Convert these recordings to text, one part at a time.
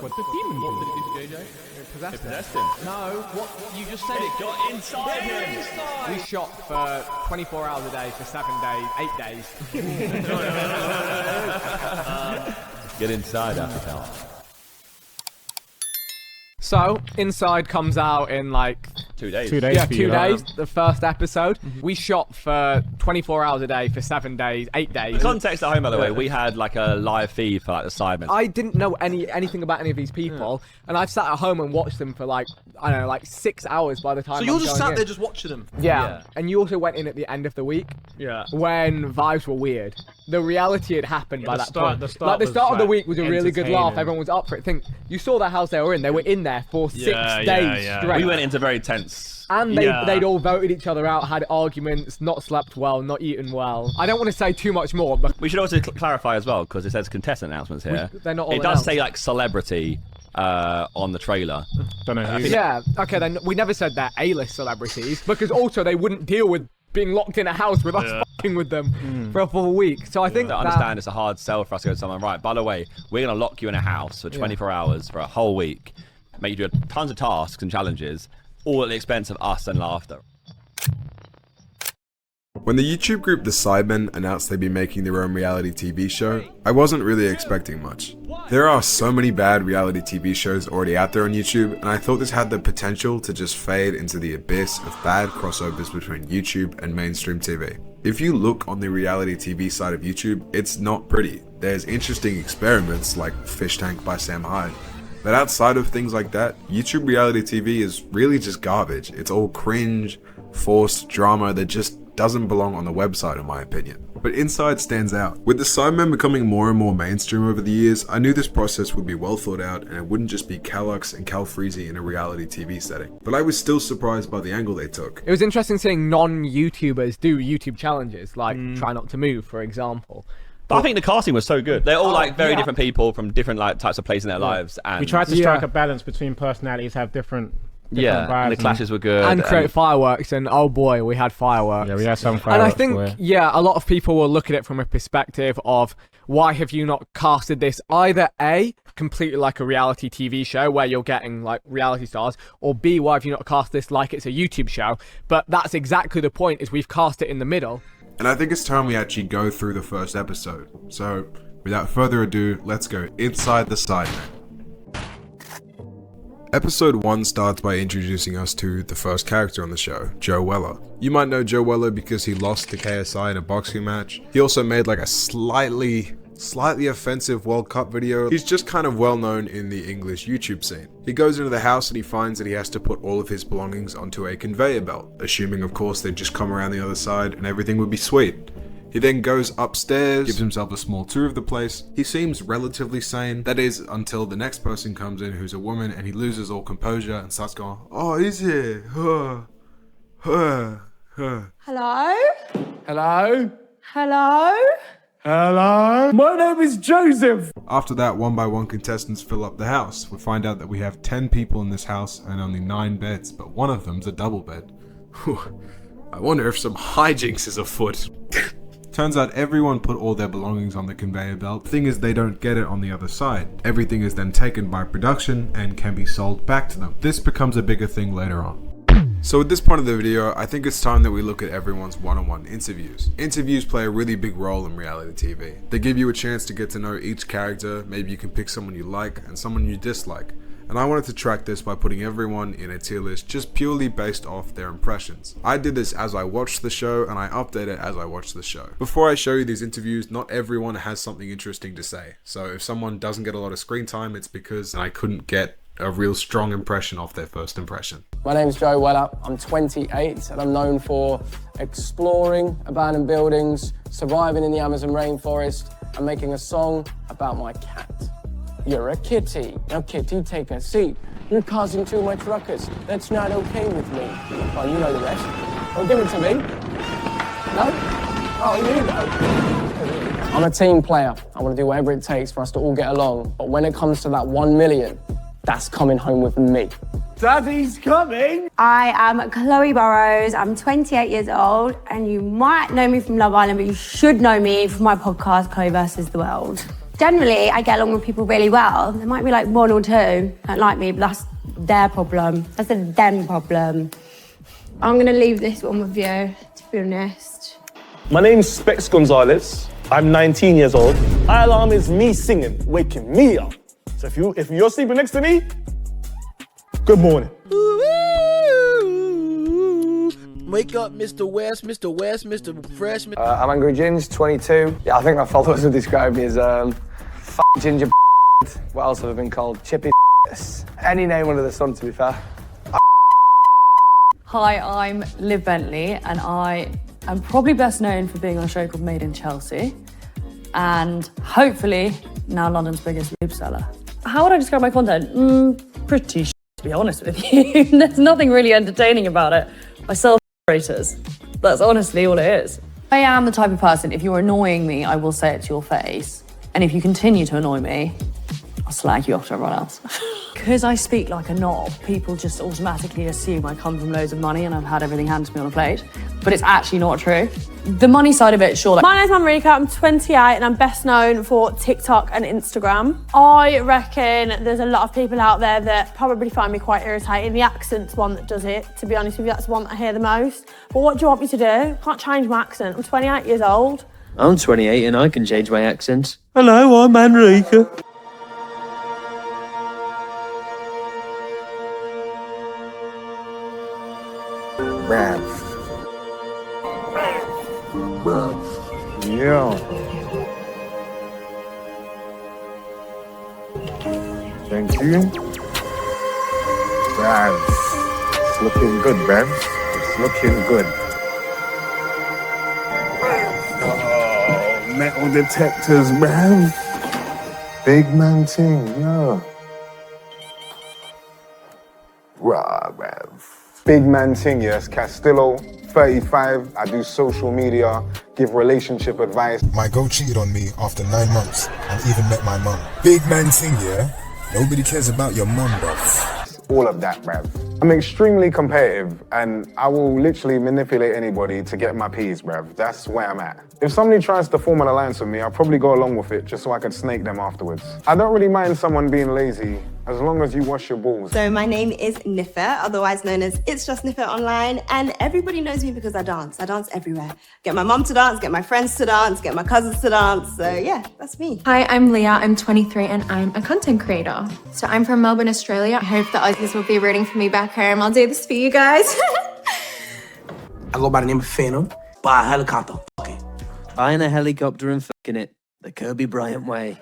What the demon? What did it do to JJ? It possessed him. No, what you just said. It got inside him. We shot for 24 hours a day for 7 days, 8 days. Get inside after that. So, Inside comes out in like 2 days. 2 days. yeah, for 2 you, days. The first episode. We shot for 24 hours a day for 7 days, 8 days. Context at home, by the way, we had like a live feed for like the Sidemen. I didn't know anything about any of these people, and I've sat at home and watched them for like, I don't know, like 6 hours by the time. So you're I'm just going sat in. there just watching them? Yeah. And you also went in at the end of the week. Yeah. When vibes were weird. The reality had happened by that point. The start of the like, week was a really good laugh. entertaining. Everyone was up for it. You saw the house they were in. They were in there for 6 days straight. We went into very tense. And they'd all voted each other out, had arguments, not slept well, not eaten well. I don't want to say too much more, but We should also clarify as well, because it says contestant announcements here. they're not all It does announced. say like celebrity on the trailer. Don't know who. Yeah, okay, then we never said they're A-list celebrities, because also they wouldn't deal with being locked in a house with us fucking with them for a full week. So I think I understand it's a hard sell for us to go to someone, right, by the way, we're going to lock you in a house for 24 hours for a whole week, make you do tons of tasks and challenges, all at the expense of us and laughter. When the YouTube group The Sidemen announced they'd be making their own reality TV show, I wasn't really expecting much. There are so many bad reality TV shows already out there on YouTube, and I thought this had the potential to just fade into the abyss of bad crossovers between YouTube and mainstream TV. If you look on the reality TV side of YouTube, it's not pretty. There's interesting experiments like Fish Tank by Sam Hyde. But outside of things like that, YouTube reality TV is really just garbage. It's all cringe, forced drama that just doesn't belong on the website in my opinion. But Inside stands out. With the Sidemen becoming more and more mainstream over the years, I knew this process would be well thought out and it wouldn't just be Callux and Cal Freezy in a reality TV setting. But I was still surprised by the angle they took. it was interesting seeing non-YouTubers do YouTube challenges, like Try Not to Move, for example. But I think the casting was so good. They're all like very different people from different like types of places in their lives. And We tried to strike a balance between personalities, have different vibes. and the clashes were good. And create fireworks, and oh boy, we had fireworks. Yeah, we had some And fireworks. I think, a lot of people will look at it from a perspective of, why have you not casted this either A, completely like a reality TV show where you're getting like reality stars, or B, why have you not cast this like it's a YouTube show? But that's exactly the point, is we've cast it in the middle. And I think it's time we actually go through the first episode. So, without further ado, let's go inside the Sidemen. Episode 1 starts by introducing us to the first character on the show, Joe Weller. You might know Joe Weller because he lost to KSI in a boxing match. He also made like a slightly offensive World Cup video. He's just kind of well known in the English YouTube scene. He goes into the house and he finds that he has to put all of his belongings onto a conveyor belt, assuming of course they'd just come around the other side and everything would be sweet. He then goes upstairs, gives himself a small tour of the place. He seems relatively sane, that is until the next person comes in who's a woman and he loses all composure and starts going, "Oh, is it? Hello? Hello? Hello? My name is Joseph. After that, one by one contestants fill up the house. We find out that we have 10 people in this house and only 9 beds, but one of them's a double bed. Whew. I wonder if some hijinks is afoot. Turns out everyone put all their belongings on the conveyor belt. The thing is, they don't get it on the other side. Everything is then taken by production and can be sold back to them. This becomes a bigger thing later on. So at this point of the video, I think it's time that we look at everyone's one-on-one interviews. Interviews play a really big role in reality TV. They give you a chance to get to know each character. Maybe you can pick someone you like and someone you dislike. And I wanted to track this by putting everyone in a tier list just purely based off their impressions. I did this as I watched the show and I update it as I watch the show. Before I show you these interviews, not everyone has something interesting to say. So if someone doesn't get a lot of screen time, it's because I couldn't get a real strong impression off their first impression. My name's Joe Weller, I'm 28 and I'm known for exploring abandoned buildings, surviving in the Amazon rainforest and making a song about my cat. You're a kitty. Now kitty, take a seat. You're causing too much ruckus. That's not okay with me. Well, you know the rest. Well, give it to me. No? Oh, you know. I'm a team player. I want to do whatever it takes for us to all get along. But when it comes to that 1 million, that's coming home with me. Daddy's coming. I am Chloe Burrows. I'm 28 years old, and you might know me from Love Island, but you should know me from my podcast, Chloe versus the World. Generally, I get along with people really well. There might be like one or two that like me, but that's their problem. That's a them problem. I'm gonna leave this one with you, to be honest. My name's Specs Gonzalez. I'm 19 years old. My alarm is me singing, waking me up. So if you're sleeping next to me, good morning. Wake up, Mr. West, Mr. West, Mr. Fresh. I'm Angry Gins, 22. Yeah, I think my followers would describe me as ginger. What else have I been called? Chippy. Any name under the sun, to be fair. Hi, I'm Liv Bentley, and I am probably best known for being on a show called Made in Chelsea, and hopefully now London's biggest lube seller. How would I describe my content? Pretty to be honest with you. There's nothing really entertaining about it. I sell operators. That's honestly all it is. I am the type of person, if you're annoying me, I will say it to your face. And if you continue to annoy me, I'll slag you off to everyone else. Because I speak like a knob, people just automatically assume I come from loads of money and I've had everything handed to me on a plate. But it's actually not true. The money side of it, sure. My name's Marika, I'm 28 and I'm best known for TikTok and Instagram. I reckon there's a lot of people out there that probably find me quite irritating. The accent's one that does it, to be honest with you, that's the one that I hear the most. But what do you want me to do? I can't change my accent, I'm 28 years old. I'm 28 and I can change my accent. Hello, I'm Enrica. Yeah. Thank you. Bruv. It's looking good, bruv. It's looking good. Oh, metal detectors, bruv. Big man thing, yeah. Rah, bruv. Big man thing, yes. Castillo, 35. I do social media, give relationship advice. My girl cheated on me after 9 months and even met my mum. Big man thing, yeah? Nobody cares about your mum, bruv. All of that, bruv. I'm extremely competitive and I will literally manipulate anybody to get my peas, bruv. That's where I'm at. If somebody tries to form an alliance with me, I'll probably go along with it just so I can snake them afterwards. I don't really mind someone being lazy as long as you wash your balls. So my name is Niffa, otherwise known as It's Just Niffa online, and everybody knows me because I dance. I dance everywhere. Get my mum to dance, get my friends to dance, get my cousins to dance. So yeah, that's me. Hi, I'm Leah. I'm 23 and I'm a content creator. So I'm from Melbourne, Australia. I hope the Aussies will be rooting for me back home. I'll do this for you guys. I go by the name of Phantom. Buy a helicopter. Fuck it. Buying a helicopter and fucking it. The Kirby Bryant way.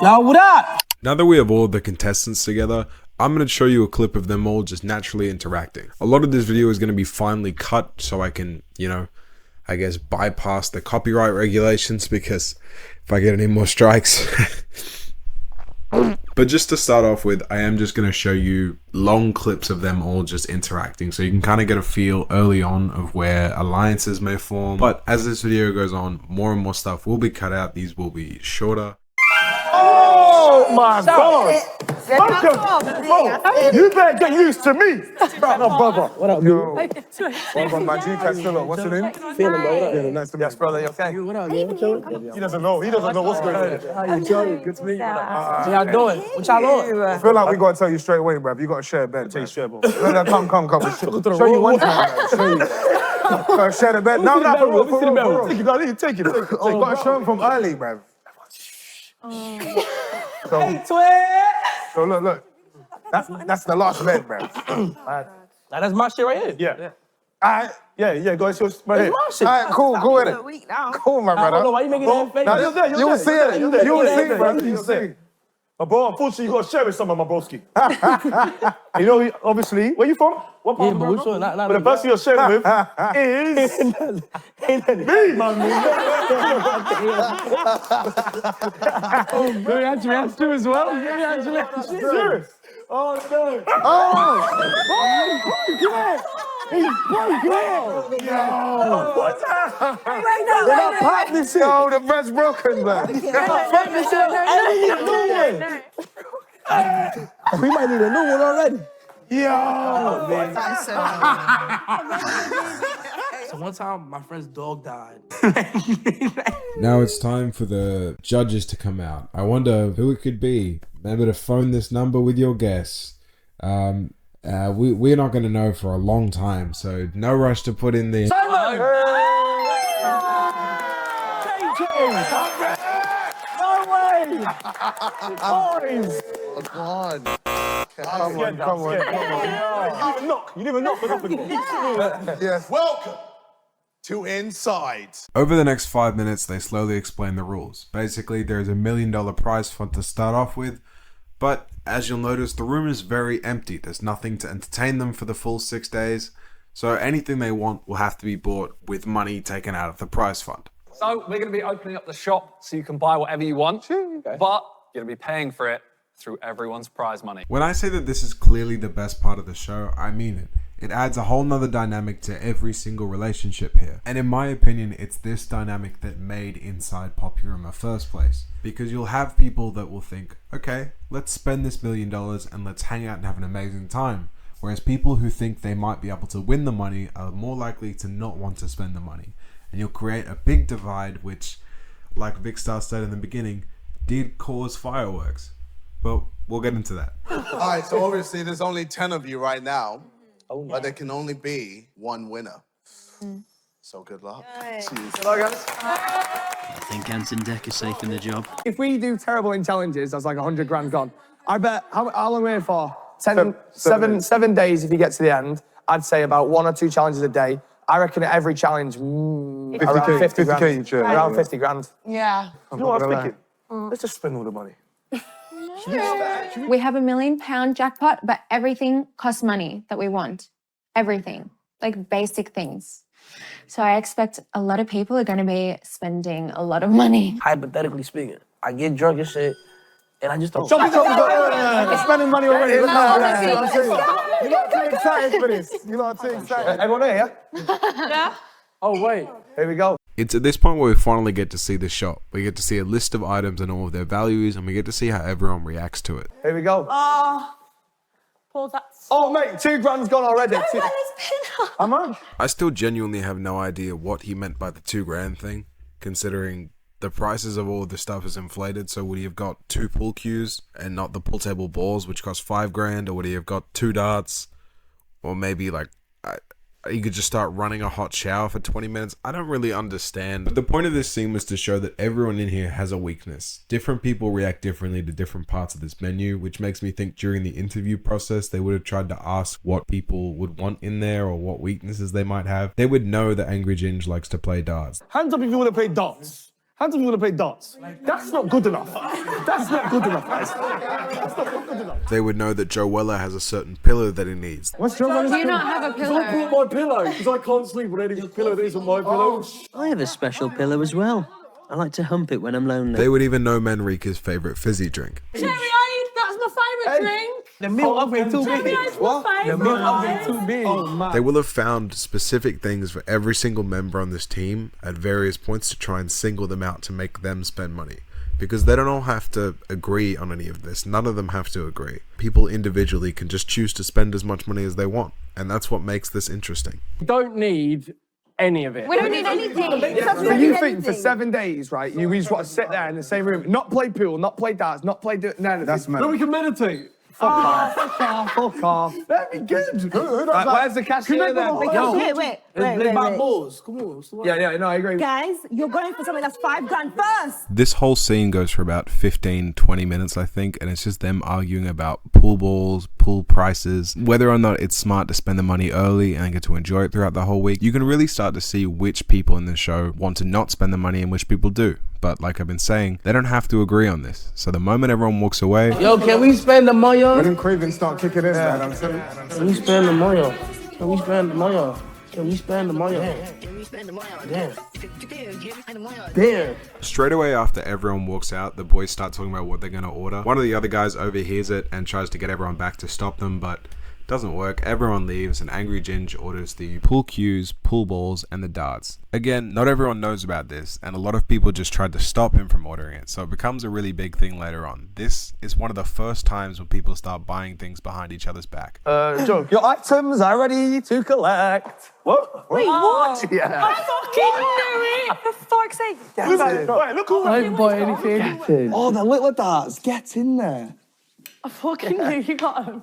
Yo, what up? Now that we have all of the contestants together, I'm going to show you a clip of them all just naturally interacting. A lot of this video is going to be finely cut so I can, you know, I guess bypass the copyright regulations, because if I get any more strikes. But just to start off with, I am just going to show you long clips of them all just interacting, so you can kind of get a feel early on of where alliances may form. But as this video goes on, more and more stuff will be cut out. These will be shorter. Oh my God! You better get used to me. Brother. What up, Yo. Welcome, my G Castillo. What's your name? Feeling, bro. What up? Feeling, nice to meet you. Yes, brother. You okay? What up, man? What you? He doesn't know. He doesn't know what's going on. How you doing? Good to meet you. How y'all doing? What y'all on? I feel like we gotta tell you straight away, bruv. You gotta share a bed. Tell you straight, bro. Come. Show you one time, man. Show you. Share the bed. No, for real. You gotta take it. You gotta show him from early, bruv. So look. That's the last bed, bruv. That's my shit right here. Yeah. Alright. Yeah, go ahead. Right here. My shit. Alright, cool with it. Cool, my brother. I don't know why you making that face. You will see it. You will see, bruv. You will see. But bro, unfortunately, you gotta share with some of my broski. You know, obviously, where you from? What part of the world? But the person you're sharing with is me, my man. Very actually true as well. Very actually Serious? Oh no! What's that? They pop this shit. Yo, the breast's broken, man. Pop this shit. We might need a new one already. Yo, man. Cause one time my friend's dog died. Now it's time for the judges to come out. I wonder who it could be. Remember to phone this number with your guess. We're not going to know for a long time, so no rush to put in the... Simon! No way! Boys! Come on. Come on. Knock. You didn't even knock for nothing. Yes. Welcome to Inside. Over the next 5 minutes, they slowly explain the rules. Basically, there's $1 million prize fund to start off with, but as you'll notice, the room is very empty. There's nothing to entertain them for the full 6 days, so anything they want will have to be bought with money taken out of the prize fund. So we're going to be opening up the shop so you can buy whatever you want, but you're going to be paying for it through everyone's prize money. When I say that this is clearly the best part of the show, I mean it. It adds a whole nother dynamic to every single relationship here. And in my opinion, it's this dynamic that made Inside popular in the first place. Because you'll have people that will think, okay, let's spend this $1 million and let's hang out and have an amazing time. Whereas people who think they might be able to win the money are more likely to not want to spend the money. And you'll create a big divide which, like Vic Star said in the beginning, did cause fireworks. But we'll get into that. All right, so obviously there's only 10 of you right now, but there can only be one winner. So good luck. Hello, guys. I think Kenson Deck is safe in the job. If we do terrible in challenges, that's like 100 grand gone. I bet, how long are we here for? 7 days if you get to the end. I'd say about 1 or 2 challenges a day. I reckon at every challenge, around 50 grand. 50K each, yeah. Around 50 grand. Yeah. You know what I was thinking? Let's just spend all the money. We have £1 million jackpot, but everything costs money that we want. Everything. Like basic things. So I expect a lot of people are going to be spending a lot of money. Hypothetically speaking, I get drunk and shit, and I just don't... You're spending money already. You're not too excited for this. You're not too excited. Everyone here, yeah? Yeah. Oh, wait. Here we go. It's at this point where we finally get to see the shop. We get to see a list of items and all of their values, and we get to see how everyone reacts to it. Here we go. Pause that. Oh, mate, 2 grand's gone already. How much? I still genuinely have no idea what he meant by the 2 grand thing, considering the prices of all of the stuff is inflated. So would he have got 2 pool cues and not the pool table balls, which cost 5 grand, or would he have got 2 darts, or maybe like you could just start running a hot shower for 20 minutes. I don't really understand. But the point of this scene was to show that everyone in here has a weakness. Different people react differently to different parts of this menu, which makes me think during the interview process, they would have tried to ask what people would want in there or what weaknesses they might have. They would know that Angry Ginge likes to play darts. Hands up if you want to play darts. Hands up if you want to play darts. That's not good enough. That's not good enough, guys. That's not good enough. They would know that Joe Weller has a certain pillow that he needs. What's Joe Weller's Do you not have a pillow? I brought my pillow because I can't sleep with any pillow that isn't my pillow. I have a special pillow as well. I like to hump it when I'm lonely. They would even know Manrika's favourite fizzy drink. Cherry ice, that's my favourite drink. The milk up way too big. Cherry ice, my The favourite. milk up way too big. They will have found specific things for every single member on this team at various points to try and single them out to make them spend money. Because they don't all have to agree on any of this. None of them have to agree. People individually can just choose to spend as much money as they want. And that's what makes this interesting. We don't need any of it. We don't need anything. So you think for 7 days, right, you just want to sit there in the same room, not play pool, not play darts, not play... none of That's this. mad. No, we can meditate. Fuck off. Fuck off. That'd be good. Who does Right, that? where's the cashier then? Wait. Balls. Come on. Yeah, no, I agree. Guys, you're going for something that's 5 grand first. This whole scene goes for about 15-20 minutes, I think, and it's just them arguing about pool balls, pool prices, whether or not it's smart to spend the money early and get to enjoy it throughout the whole week. You can really start to see which people in the show want to not spend the money and which people do. But like I've been saying, they don't have to agree on this. So the moment everyone walks away... Yo, can we spend the money? When them cravings start kicking in, man, I'm telling you. Can we spend the money? Can we spend the money? Can we spend the money? Damn. Straight away after everyone walks out, the boys start talking about what they're going to order. One of the other guys overhears it and tries to get everyone back to stop them, but Doesn't work, everyone leaves, and Angry Ginge orders the pool cues, pool balls, and the darts. Again, not everyone knows about this, and a lot of people just tried to stop him from ordering it, so it becomes a really big thing later on. This is one of the first times when people start buying things behind each other's back. Joe, your items are ready to collect. What? Wait, what? Yeah. I fucking knew it! For fuck's sake. Right, look who I didn't buy anything. Oh, the little darts. Get in there. I fucking knew you got them.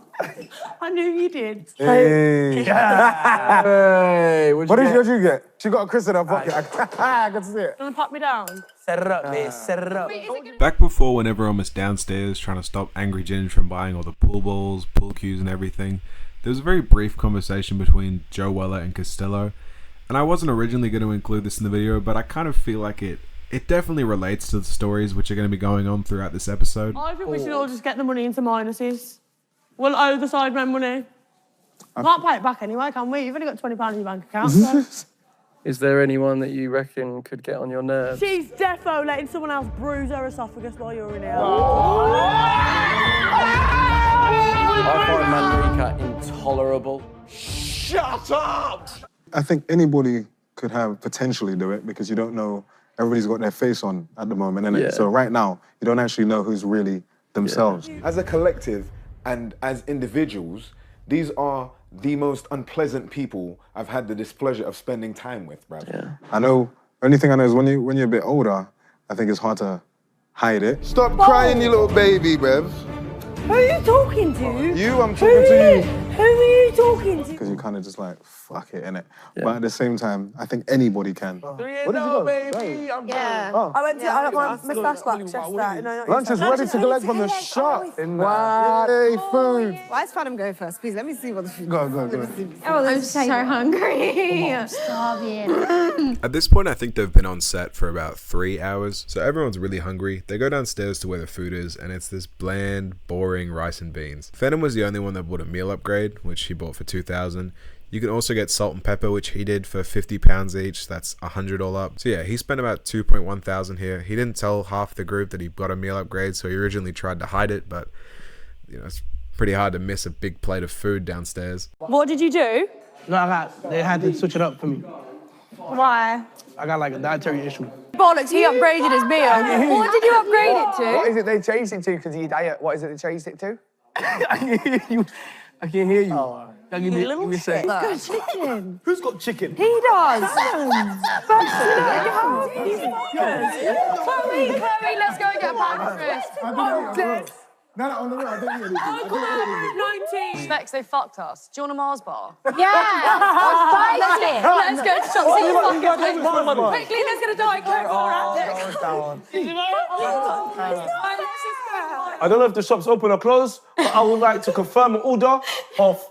I knew you did. Hey. Hey, What did you get? She got a Chris in her pocket. I can see it. Gonna pop me down? Set it up, mate. Set it up. Back before, when everyone was downstairs trying to stop Angry Ginge from buying all the pool balls, pool cues and everything, there was a very brief conversation between Joe Weller and Costello, and I wasn't originally going to include this in the video, but I kind of feel like it definitely relates to the stories which are going to be going on throughout this episode. I think we should all just get the money into minuses. We'll owe the Sidemen money. Can't pay it back anyway, can we? You've only got £20 in your bank account. So. Is there anyone that you reckon could get on your nerves? She's defo letting someone else bruise her esophagus while you're in here. I find Mandrika intolerable. Shut up! I think anybody could have potentially do it because you don't know. Everybody's got their face on at the moment, innit? Yeah. So right now, you don't actually know who's really themselves. As a collective and as individuals, these are the most unpleasant people I've had the displeasure of spending time with, bruv. Yeah. I know, only thing I know is when you're a bit older, I think it's hard to hide it. Stop crying, you little baby, bruv. Who are you talking to? You, I'm talking to you. Who are you talking to? Because you kind of just like, fuck it, innit? Yeah. But at the same time, I think anybody can. What did you go? Baby, I'm I went to my moustache wax yesterday. Lunch is ready to collect from the shop. Wow. Hey, food. Why is Phantom go first? Please, let me see what the food Go. Oh, I'm so hungry. I'm starving. At this point, I think they've been on set for about 3 hours, so everyone's really hungry. They go downstairs to where the food is, and it's this bland, boring rice and beans. Phantom was the only one that bought a meal upgrade, which he bought for $2,000. You can also get salt and pepper, which he did for £50 each. That's $100 all up. So yeah, he spent about $2,100 here. He didn't tell half the group that he got a meal upgrade, so he originally tried to hide it, but you know, it's pretty hard to miss a big plate of food downstairs. What did you do? No, they had to switch it up for me. Why? I got like a dietary issue. Bollocks, he upgraded his meal. What did you upgrade it to? What is it they changed it to because of your diet? What is it they changed it to? I can hear you. Oh, You little shit. Who's got chicken? Who's got chicken? He does. Chloe, let's go and get a pan first. No, on the way, I didn't hear anything. Oh, come on, 19. Specs, they fucked us. Do you want a Mars bar? Yeah. Let's go to shop. See you fucking Quickly, let's get a Diet Coke. I don't know if the shop's open or closed, but I would like to confirm an order of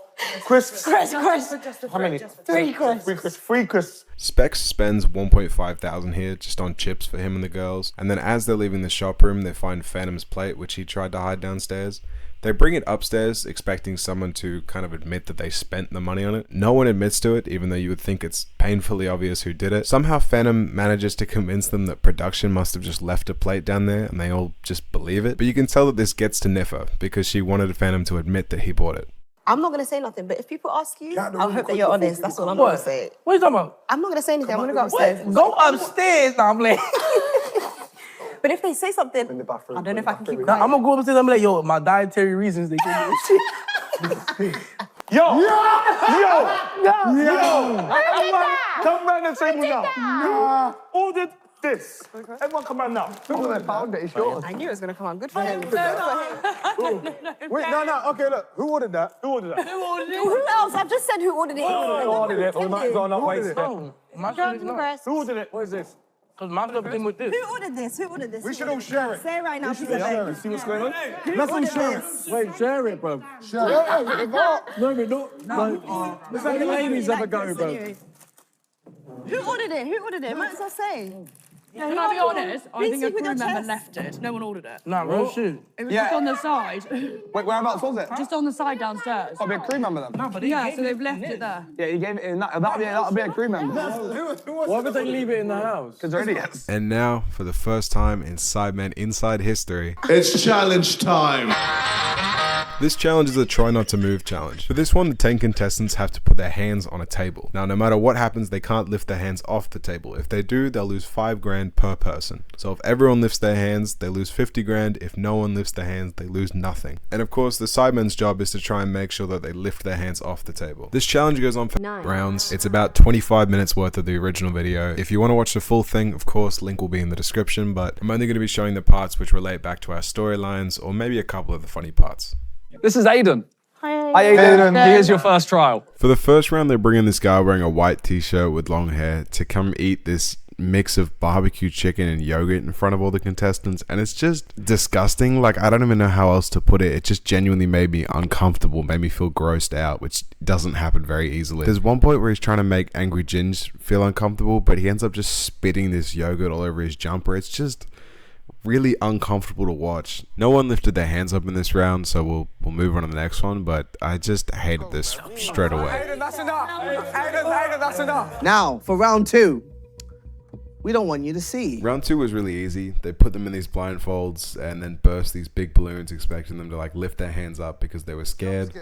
crisps. How many? 3 crisps. 3 crisps. Specs spends $1,500 here just on chips for him and the girls, and then as they're leaving the shop room, they find Phantom's plate, which he tried to hide downstairs. They bring it upstairs, expecting someone to kind of admit that they spent the money on it. No one admits to it, even though you would think it's painfully obvious who did it. Somehow Phantom manages to convince them that production must have just left a plate down there, and they all just believe it. But you can tell that this gets to Niffa, because she wanted Phantom to admit that he bought it. I'm not going to say nothing, but if people ask you, I hope that you're honest. That's all I'm going to say. What are you talking about? I'm not going to say anything. I'm going to go upstairs. Go upstairs. No, I'm like... But if they say something, I don't know if I can keep quiet. I'm going to go upstairs and be like, yo, my dietary reasons, they gave me shit. Yo! Come round the table now. Ordered this. Everyone come round now. I knew it was going to come on. Good for him. Wait, no, okay, look. Who ordered that? Who else? I've just said who ordered it. Who ordered it? Who ordered it? What is this? Because my club thing with this. Who ordered this? We should all share it. Say it right now. We should all share it. See what's going on? Let's all share it. Wait, share it, bro. Share it. No. Let's have the ladies have a go, bro. Who ordered it? Might as well say. Can I be honest? I think a crew member left it. No one ordered it. Nah, real shit. It was just on the side. Wait, whereabouts was it? Just on the side downstairs. I'll be a crew member then. No, but yeah, so they've left it there. Yeah, you gave it in that. That'll be a crew member. Why would they leave it in the house? Because they're idiots. And now, for the first time in Sidemen Inside history, It's challenge time. This challenge is a try not to move challenge. For this one, the 10 contestants have to put their hands on a table. Now, no matter what happens, they can't lift their hands off the table. If they do, they'll lose 5 grand per person. So if everyone lifts their hands, they lose 50 grand. If no one lifts their hands, they lose nothing. And of course, the Sidemen's job is to try and make sure that they lift their hands off the table. This challenge goes on for 9 rounds. It's about 25 minutes worth of the original video. If you want to watch the full thing, of course, link will be in the description, but I'm only going to be showing the parts which relate back to our storylines, or maybe a couple of the funny parts. This is Aiden. Hi, Aiden. Here's your first trial. For the first round, they bring in this guy wearing a white t-shirt with long hair to come eat this mix of barbecue chicken and yogurt in front of all the contestants, and it's just disgusting. Like, I don't even know how else to put it. It just genuinely made me uncomfortable, made me feel grossed out, which doesn't happen very easily. There's one point where he's trying to make Angry Ginge feel uncomfortable, but he ends up just spitting this yogurt all over his jumper. It's just really uncomfortable to watch. No one lifted their hands up in this round, so we'll move on to the next one, but I just hated this straight away. Aiden, that's enough. Aiden, that's enough. Now, for round 2, we don't want you to see. Round 2 was really easy. They put them in these blindfolds and then burst these big balloons, expecting them to like lift their hands up because they were scared.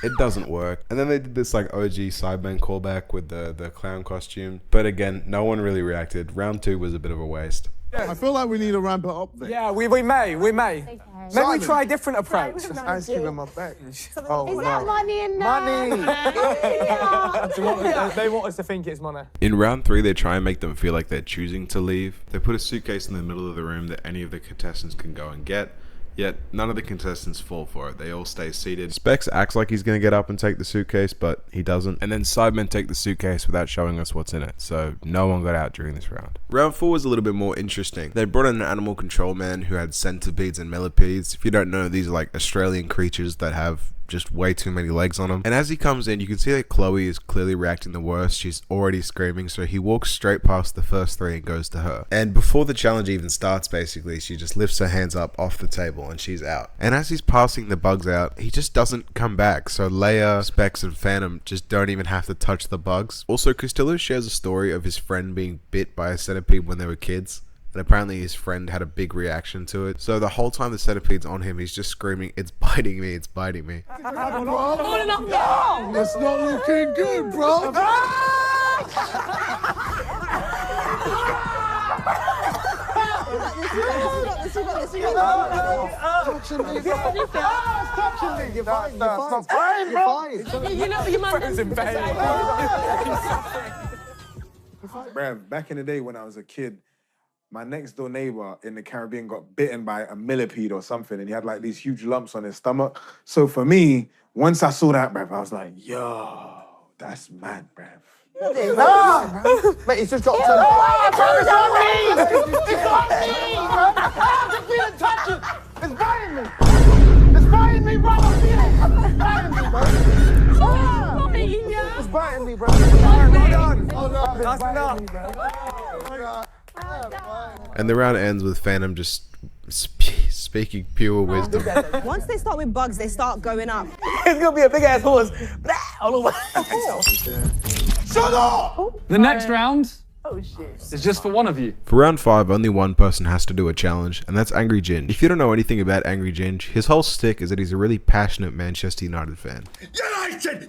It doesn't work. And then they did this like OG Sidemen callback with the clown costume, but again, no one really reacted. Round 2 was a bit of a waste. I feel like we need to ramp it up then. Yeah, we may. Maybe we try a different approach. There's ice cream in my bag. Oh, is that money in there? Money! They want us to think it's money. In round 3, they try and make them feel like they're choosing to leave. They put a suitcase in the middle of the room that any of the contestants can go and get. Yet, none of the contestants fall for it. They all stay seated. Specs acts like he's going to get up and take the suitcase, but he doesn't. And then Sidemen take the suitcase without showing us what's in it. So, no one got out during this round. Round 4 was a little bit more interesting. They brought in an animal control man who had centipedes and millipedes. If you don't know, these are like Australian creatures that have just way too many legs on him. And as he comes in, you can see that Chloe is clearly reacting the worst. She's already screaming, so he walks straight past the first 3 and goes to her. And before the challenge even starts, basically, she just lifts her hands up off the table and she's out. And as he's passing the bugs out, he just doesn't come back. So Leia, Specs, and Phantom just don't even have to touch the bugs. Also, Castillo shares a story of his friend being bit by a centipede when they were kids. And apparently his friend had a big reaction to it. So the whole time the centipede's on him, he's just screaming, "It's biting me, it's biting me." It's not looking good, bro. Bruv, back in the day when I was a kid, my next door neighbor in the Caribbean got bitten by a millipede or something, and he had like these huge lumps on his stomach. So for me, once I saw that, bruv, I was like, yo, that's mad, bruv. Mate, he's just got to... It's biting me! It's biting me, bro! It's biting me, bro! It's biting me, bro! That's enough! And the round ends with Phantom just speaking pure wisdom. Once they start with bugs, they start going up. It's gonna be a big ass horse. All over. Shut up! The next round Oh shit. is just for one of you. For round 5, only one person has to do a challenge, and that's Angry Ginge. If you don't know anything about Angry Ginge, his whole stick is that he's a really passionate Manchester United fan. United!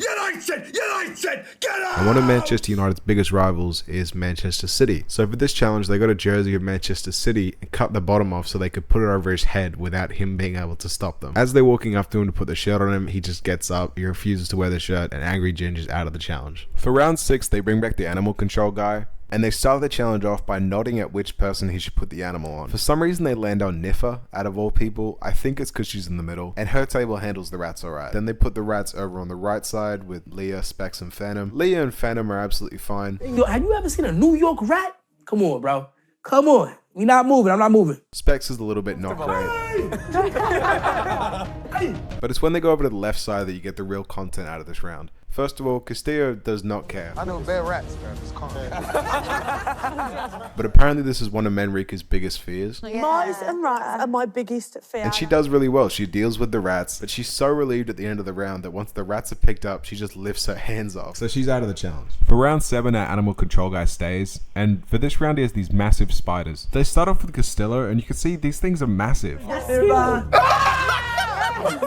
Get up! And one of Manchester United's biggest rivals is Manchester City. So for this challenge, they got a jersey of Manchester City and cut the bottom off so they could put it over his head without him being able to stop them. As they're walking up to him to put the shirt on him, he just gets up, he refuses to wear the shirt, and Angry Ginge is out of the challenge. For round 6, they bring back the animal control guy, and they start the challenge off by nodding at which person he should put the animal on. For some reason, they land on Niffa, out of all people. I think it's because she's in the middle, and her table handles the rats alright. Then they put the rats over on the right side with Leah, Specs, and Phantom. Leah and Phantom are absolutely fine. Yo, have you ever seen a New York rat? Come on, bro. Come on. We not moving. I'm not moving. Specs is a little bit not great. But it's when they go over to the left side that you get the real content out of this round. First of all, Castillo does not care. I know bare rats, man. It's calm. But apparently this is one of Manrika's biggest fears. Mice and rats are my biggest fear. And she does really well. She deals with the rats, but she's so relieved at the end of the round that once the rats are picked up, she just lifts her hands off. So she's out of the challenge. For round 7, our animal control guy stays, and for this round he has these massive spiders. They start off with Castillo, and you can see these things are massive.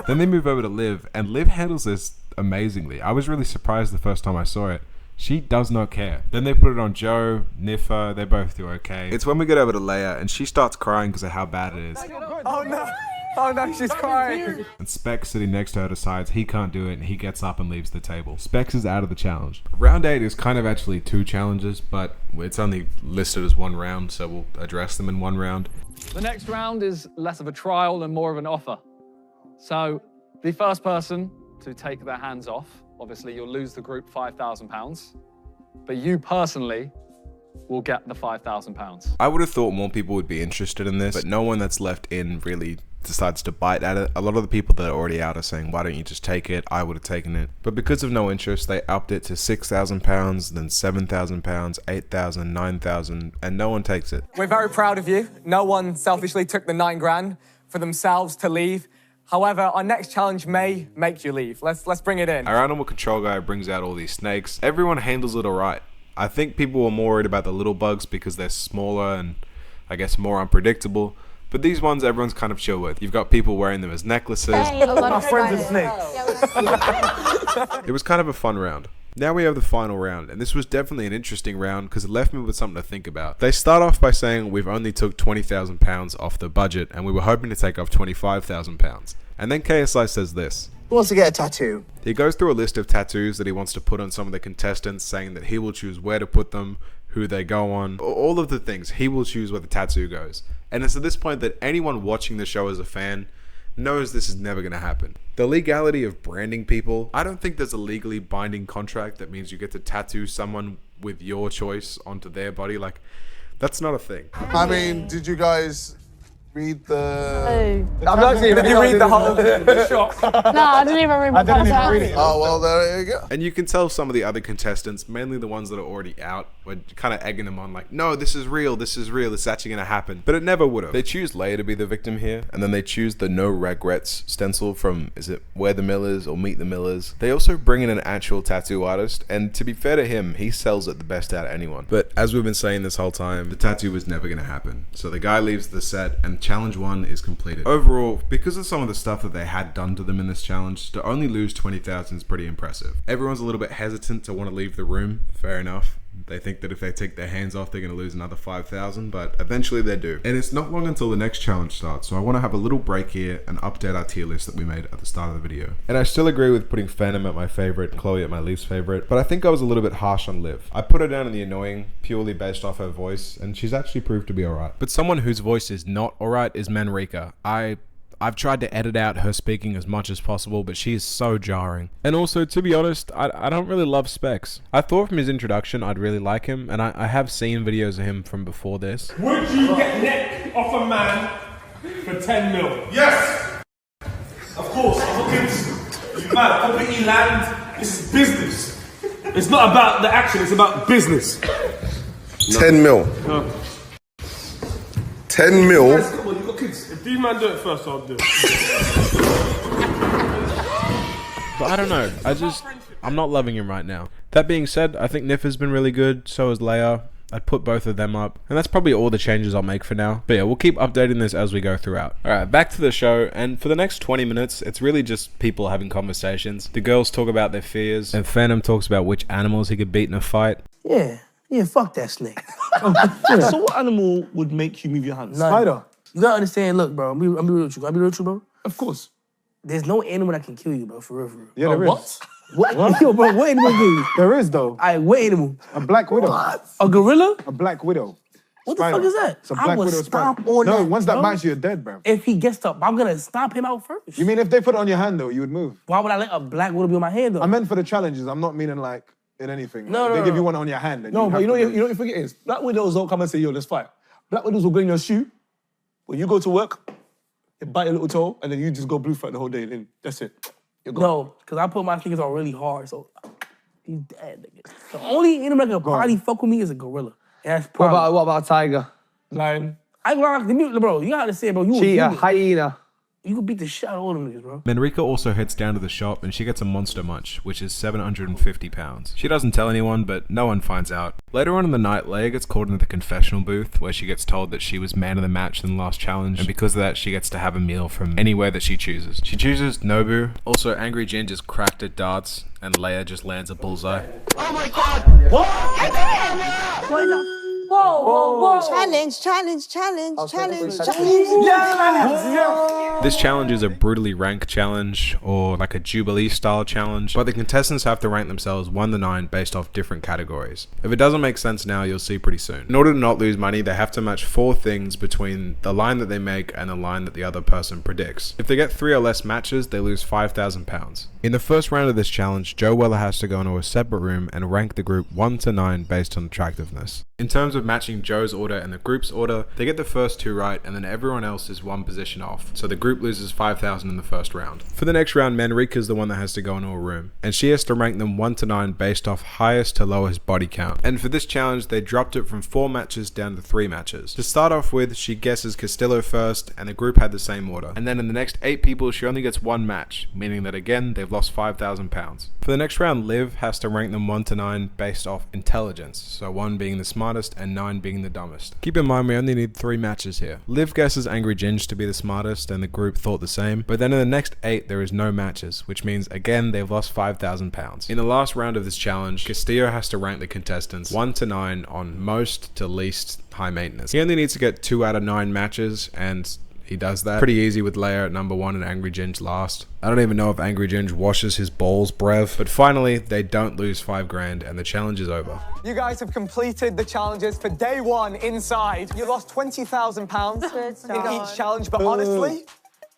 Then they move over to Liv, and Liv handles this amazingly. I was really surprised the first time I saw it. She does not care. Then they put it on Joe, Niffa, they both do okay. It's when we get over to Leia, and she starts crying because of how bad it is. Oh no! Oh no, she's crying. And Specs sitting next to her decides he can't do it, and he gets up and leaves the table. Specs is out of the challenge. Round 8 is kind of actually 2 challenges, but it's only listed as 1 round, so we'll address them in 1 round. The next round is less of a trial and more of an offer. So the first person to take their hands off, obviously you'll lose the group £5,000, but you personally will get the £5,000. I would have thought more people would be interested in this, but no one that's left in really decides to bite at it. A lot of the people that are already out are saying, why don't you just take it? I would have taken it. But because of no interest, they upped it to £6,000, then £7,000, £8,000, £9,000, and no one takes it. We're very proud of you. No one selfishly took the £9,000 for themselves to leave. However, our next challenge may make you leave. Let's bring it in. Our animal control guy brings out all these snakes. Everyone handles it all right. I think people were more worried about the little bugs because they're smaller and I guess more unpredictable. But these ones, everyone's kind of chill with. You've got people wearing them as necklaces. My friends are snakes. It was kind of a fun round. Now we have the final round, and this was definitely an interesting round because it left me with something to think about. They start off by saying we've only took £20,000 off the budget, and we were hoping to take off £25,000. And then KSI says this. Who wants to get a tattoo? He goes through a list of tattoos that he wants to put on some of the contestants, saying that he will choose where to put them, who they go on, all of the things. He will choose where the tattoo goes. And it's at this point that anyone watching the show as a fan knows this is never going to happen. The legality of branding people, I don't think there's a legally binding contract that means you get to tattoo someone with your choice onto their body. Like, that's not a thing. I mean, did you guys read the... I'm not saying, did you read the whole shop? No, I didn't even read my contract. Oh, well, there you go. And you can tell some of the other contestants, mainly the ones that are already out, were kind of egging them on like, no, this is real, this is actually going to happen. But it never would have. They choose Leia to be the victim here, and then they choose the no regrets stencil from, is it Where the Millers or Meet the Millers? They also bring in an actual tattoo artist, and to be fair to him, he sells it the best out of anyone. But as we've been saying this whole time, the tattoo was never going to happen. So the guy leaves the set, and challenge 1 is completed. Overall, because of some of the stuff that they had done to them in this challenge, to only lose 20,000 is pretty impressive. Everyone's a little bit hesitant to want to leave the room, fair enough. They think that if they take their hands off, they're going to lose another 5,000, but eventually they do. And it's not long until the next challenge starts, so I want to have a little break here and update our tier list that we made at the start of the video. And I still agree with putting Phantom at my favorite and Chloe at my least favorite, but I think I was a little bit harsh on Liv. I put her down in the annoying purely based off her voice, and she's actually proved to be alright. But someone whose voice is not alright is Manrika. I've tried to edit out her speaking as much as possible, but she is so jarring. And also, to be honest, I don't really love Specs. I thought from his introduction I'd really like him, and I have seen videos of him from before this. Would you get neck off a man for 10 mil? Yes! Of course, I'm not kidding. You mad, property, land, this is business. It's not about the action, it's about business. 10 mil. No. 10 mil. Yes, come on, you got kids. If these man do it first, I'll do it. But I don't know, I'm not loving him right now. That being said, I think Niffa's been really good, so has Leia. I'd put both of them up, and that's probably all the changes I'll make for now. But yeah, we'll keep updating this as we go throughout. Alright, back to the show, and for the next 20 minutes, it's really just people having conversations. The girls talk about their fears, and Phantom talks about which animals he could beat in a fight. Yeah, fuck that snake. So what animal would make you move your hands? Spider. You gotta understand, look, bro, I'm be real with you. I'll be real with you, bro. Of course. There's no animal that can kill you, bro, for real, for real. Yeah, there is. What? Yo, bro, what animal can kill you? There is, though. Alright, what animal? A black widow. What? A gorilla? A black widow. What Spider. the fuck is that? It's a black widow stomp spider. on no, that, once that bro. bites you, you're dead, bro. If he gets up, I'm gonna stomp him out first. You mean if they put it on your hand, though, you would move? Why would I let a black widow be on my hand, though? I meant for the challenges. I'm not meaning like in anything. No, Like, no, they give no. you one on your hand. And No, but you know have to what you forget is, black widows don't come and say, yo, let's fight. Black widows will go in your shoe, when you go to work, they bite your little toe, and then you just go blue fight the whole day, and then that's it. You're gone. No, because I put my fingers on really hard, so he's dead, nigga. The only animal that can probably fuck with me is a gorilla. And that's What about a tiger? Lion. I ain't gonna lie, bro, you gotta understand, bro. You Cheetah, hyena. You could beat the shit out of all them niggas, bro. Manrika also heads down to the shop and she gets a monster munch, which is 750 pounds. She doesn't tell anyone, but no one finds out. Later on in the night, Leia gets called into the confessional booth where she gets told that she was man of the match in the last challenge, and because of that, she gets to have a meal from anywhere that she chooses. She chooses Nobu. Also, Angry Ginge is cracked at darts, and Leia just lands a bullseye. Oh my god! What? What is that? Whoa. Challenge. This challenge is a brutally ranked challenge, or like a Jubilee style challenge, but the contestants have to rank themselves 1 to 9 based off different categories. If it doesn't make sense now, you'll see pretty soon. In order to not lose money, they have to match 4 things between the line that they make and the line that the other person predicts. If they get 3 or less matches, they lose £5,000. In the first round of this challenge, Joe Weller has to go into a separate room and rank the group 1 to 9 based on attractiveness. In terms of matching Joe's order and the group's order, they get the first 2 right, and then everyone else is 1 position off, so the group loses 5,000 in the first round. For the next round, Manrika is the one that has to go into a room, and she has to rank them 1 to 9 based off highest to lowest body count. And for this challenge, they dropped it from 4 matches down to 3 matches. To start off with, she guesses Castillo first, and the group had the same order. And then in the next 8 people, she only gets 1 match, meaning that again, they've lost £5,000. For the next round, Liv has to rank them 1 to 9 based off intelligence, so 1 being the smartest and 9 being the dumbest. Keep in mind, we only need 3 matches here. Liv guesses Angry Ginge to be the smartest, and the group thought the same, but then in the next 8 there is no matches, which means again they've lost £5,000. In the last round of this challenge, Castillo has to rank the contestants 1 to 9 on most to least high maintenance. He only needs to get 2 out of 9 matches, and he does that pretty easy with Leia at number 1 and Angry Ginge last. I don't even know if Angry Ginge washes his balls, brev. But finally, they don't lose $5,000 and the challenge is over. You guys have completed the challenges for day 1 inside. You lost £20,000 in each challenge, but honestly,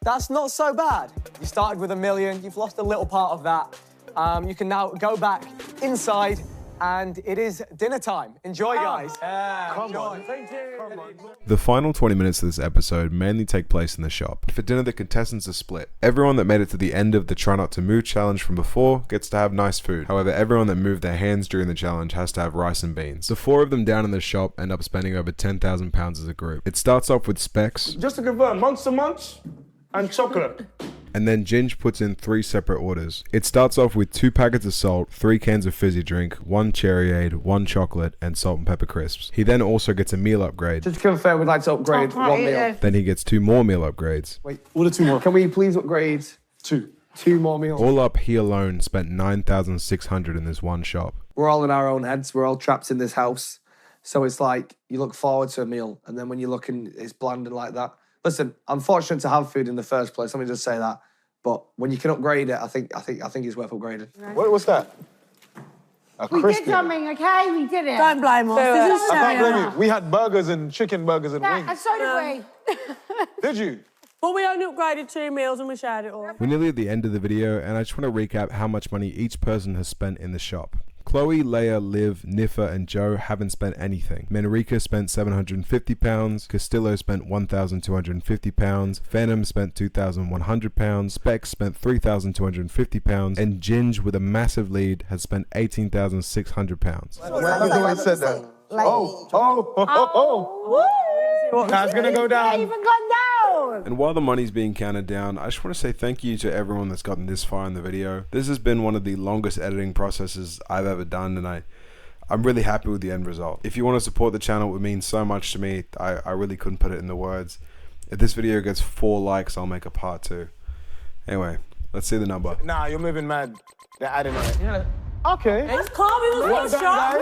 that's not so bad. You started with $1 million, you've lost a little part of that. You can now go back inside, and it is dinner time. Enjoy, guys. Come on. Thank you. The final 20 minutes of this episode mainly take place in the shop. For dinner, the contestants are split. Everyone that made it to the end of the Try Not to Move challenge from before gets to have nice food. However, everyone that moved their hands during the challenge has to have rice and beans. The 4 of them down in the shop end up spending over £10,000 as a group. It starts off with Specs. Just to confirm, Monster Munch and chocolate. And then Ginge puts in 3 separate orders. It starts off with 2 packets of salt, 3 cans of fizzy drink, 1 Cherryade, 1 chocolate, and salt and pepper crisps. He then also gets a meal upgrade. Just to confirm, we'd like to upgrade 1 meal. Then he gets 2 more meal upgrades. Wait, order 2 more. Can we please upgrade 2 more meals? All up, he alone spent $9,600 in this one shop. We're all in our own heads. We're all trapped in this house. So it's like, you look forward to a meal, and then when you look and it's bland and like that. Listen, I'm fortunate to have food in the first place. Let me just say that. But when you can upgrade it, I think it's worth upgrading. What's that? We did something, okay? We did it. Don't blame us. I can't blame you. We had burgers and chicken burgers and wings. And so did we. Did you? But we only upgraded 2 meals and we shared it all. We're nearly at the end of the video, and I just want to recap how much money each person has spent in the shop. Chloe, Leia, Liv, Nifa, and Joe haven't spent anything. Manrika spent £750, Castillo spent £1,250, Phantom spent £2,100, Specs spent £3,250, and Ginge, with a massive lead, has spent £18,600. I said that. That's gonna go down. Even gone down. And while the money's being counted down, I just want to say thank you to everyone that's gotten this far in the video. This has been one of the longest editing processes I've ever done, and I'm really happy with the end result. If you want to support the channel, it would mean so much to me. I really couldn't put it in the words. If this video gets 4 likes, I'll make a part 2. Anyway, let's see the number. Nah, you're moving mad. They're adding it. Yeah. Okay. Let's calm it. Let's go shop.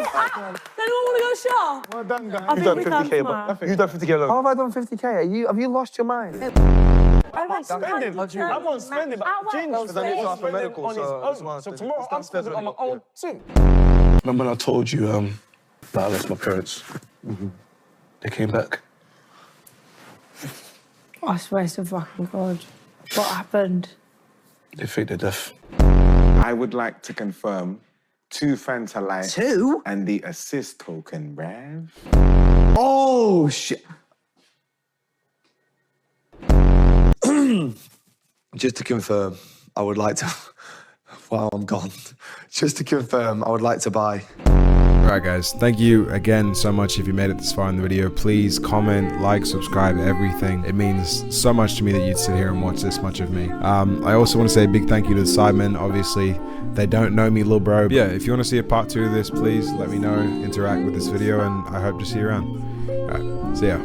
Anyone want to go shop? Well done, guys. You've done 50K, You've done 50K alone. How have I done 50K? Have you lost your mind? I won't spend it. I won't spend it, but Ginge, because I need to ask for medical, so tomorrow I'm spending it on my own thing. Remember when I told you that I lost my parents? They came back. I swear to fucking God. What happened? They faked their death. I would like to confirm 2 Fanta Light. 2? And the assist token, Rev. Oh, shit. Just to confirm, I would like to... While I'm gone. Just to confirm, I would like to buy Alright guys, thank you again so much if you made it this far in the video. Please comment, like, subscribe, everything. It means so much to me that you'd sit here and watch this much of me. I also want to say a big thank you to the Sidemen. Obviously, they don't know me, lil bro. But yeah, if you want to see a part 2 of this, please let me know, interact with this video, and I hope to see you around. Alright, see ya.